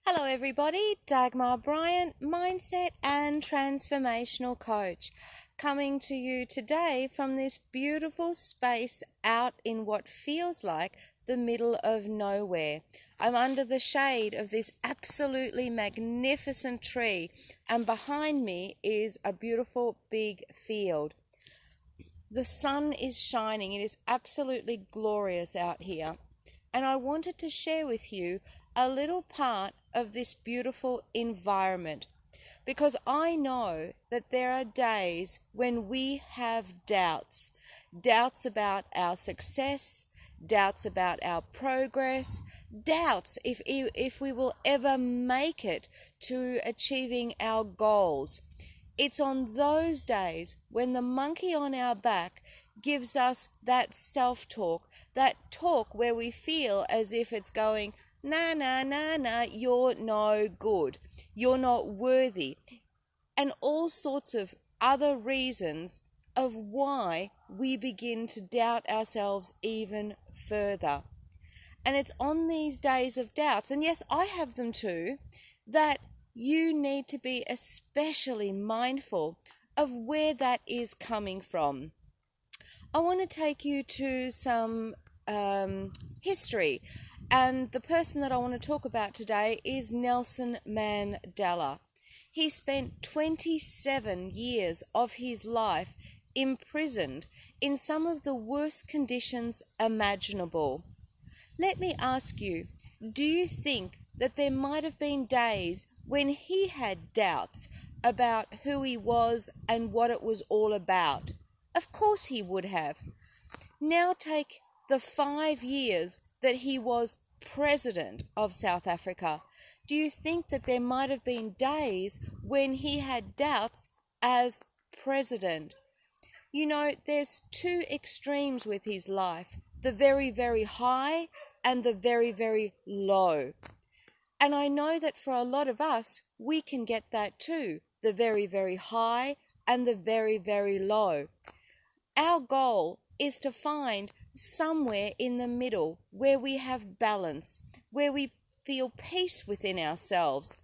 Hello everybody, Dagmar Bryant, Mindset and Transformational Coach, coming to you today from this beautiful space out in what feels like the middle of nowhere. I'm under the shade of this absolutely magnificent tree, and behind me is a beautiful big field. The sun is shining, it is absolutely glorious out here, and I wanted to share with you a little part of this beautiful environment, because I know that there are days when we have doubts about our success, doubts about our progress, doubts if we will ever make it to achieving our goals. It's on those days when the monkey on our back gives us that self-talk, that talk where we feel as if it's going, nah, nah, nah, nah, you're no good, you're not worthy, and all sorts of other reasons of why we begin to doubt ourselves even further. And it's on these days of doubts, and yes, I have them too, that you need to be especially mindful of where that is coming from. I want to take you to some history. And the person that I want to talk about today is Nelson Mandela. He spent 27 years of his life imprisoned in some of the worst conditions imaginable. Let me ask you, do you think that there might have been days when he had doubts about who he was and what it was all about? Of course he would have. Now take the 5 years that he was president of South Africa. Do you think that there might have been days when he had doubts as president? You know, there's two extremes with his life, the very, very high and the very, very low. And I know that for a lot of us, we can get that too, the very, very high and the very, very low. Our goal is to find somewhere in the middle where we have balance, where we feel peace within ourselves.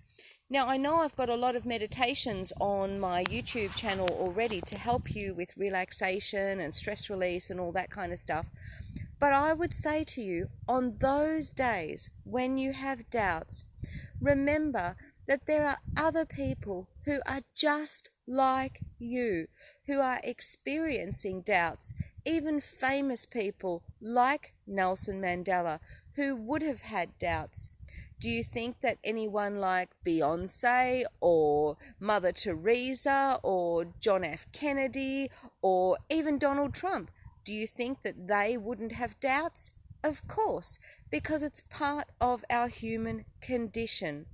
Now, I know I've got a lot of meditations on my YouTube channel already to help you with relaxation and stress release and all that kind of stuff. But I would say to you, on those days when you have doubts, remember that there are other people who are just like you, who are experiencing doubts, even famous people like Nelson Mandela, who would have had doubts. Do you think that anyone like Beyonce or Mother Teresa or John F. Kennedy or even Donald Trump, do you think that they wouldn't have doubts? Of course, because it's part of our human condition.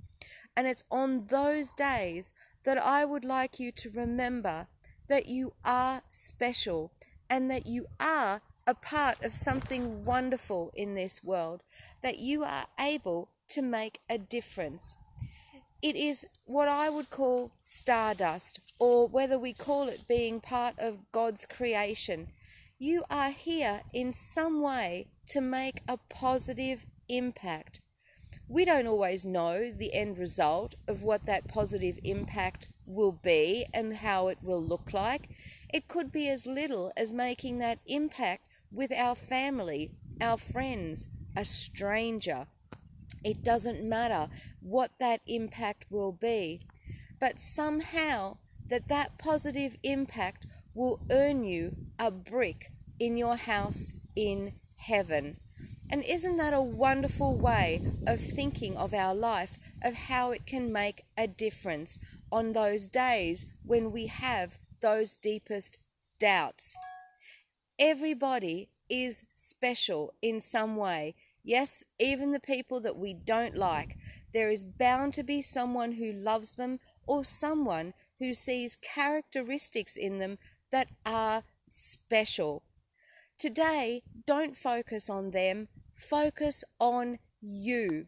And it's on those days that I would like you to remember that you are special and that you are a part of something wonderful in this world, that you are able to make a difference. It is what I would call stardust, or whether we call it being part of God's creation. You are here in some way to make a positive impact. We don't always know the end result of what that positive impact will be and how it will look like. It could be as little as making that impact with our family, our friends, a stranger. It doesn't matter what that impact will be, but somehow that positive impact will earn you a brick in your house in heaven. And isn't that a wonderful way of thinking of our life, of how it can make a difference on those days when we have those deepest doubts? Everybody is special in some way. Yes, even the people that we don't like. There is bound to be someone who loves them or someone who sees characteristics in them that are special. Today, don't focus on them, focus on you.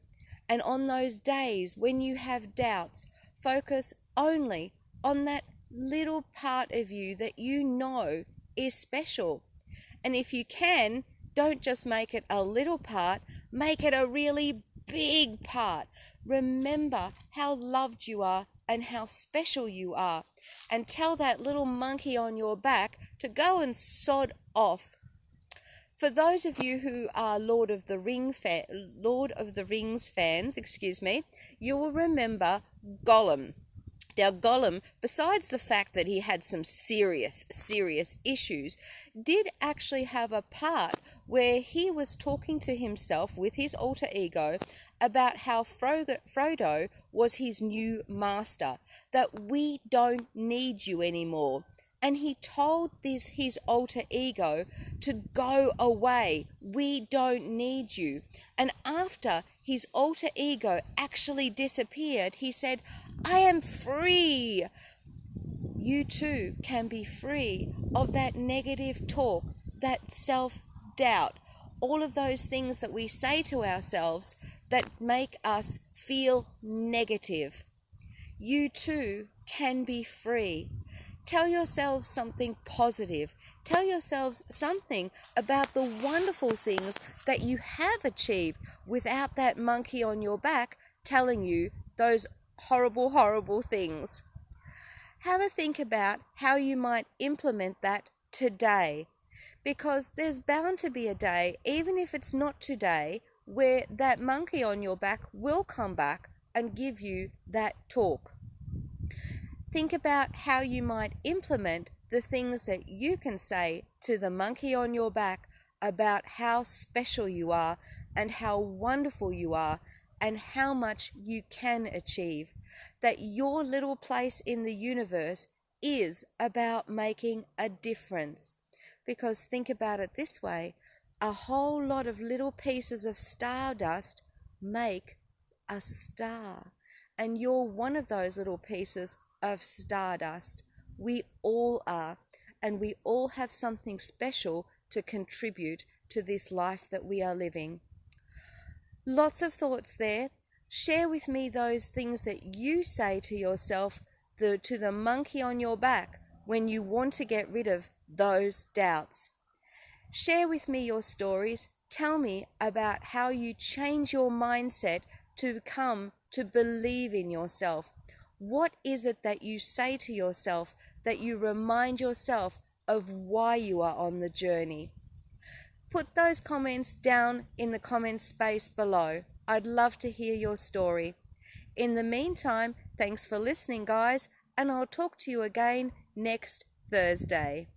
And on those days when you have doubts, focus only on that little part of you that you know is special. And if you can, don't just make it a little part, make it a really big part. Remember how loved you are and how special you are. And tell that little monkey on your back to go and sod off. For those of you who are Lord of the Rings fans, you will remember Gollum. Now, Gollum, besides the fact that he had some serious issues, did actually have a part where he was talking to himself with his alter ego about how Frodo was his new master, that we don't need you anymore. And he told his alter ego to go away. We don't need you. And after his alter ego actually disappeared, he said, I am free. You too can be free of that negative talk, that self-doubt, all of those things that we say to ourselves that make us feel negative. You too can be free. Tell yourselves something positive. Tell yourselves something about the wonderful things that you have achieved without that monkey on your back telling you those horrible things. Have a think about how you might implement that today, because there's bound to be a day, even if it's not today, where that monkey on your back will come back and give you that talk. Think about how you might implement the things that you can say to the monkey on your back about how special you are and how wonderful you are and how much you can achieve. That your little place in the universe is about making a difference. Because think about it this way, a whole lot of little pieces of stardust make a star. And you're one of those little pieces of stardust. We all are, and we all have something special to contribute to this life that we are living. Lots of thoughts there. Share with me those things that you say to yourself, to the monkey on your back, when you want to get rid of those doubts. Share with me your stories. Tell me about how you change your mindset to come to believe in yourself. What is it that you say to yourself that you remind yourself of why you are on the journey? Put those comments down in the comment space below. I'd love to hear your story. In the meantime, thanks for listening, guys, and I'll talk to you again next Thursday.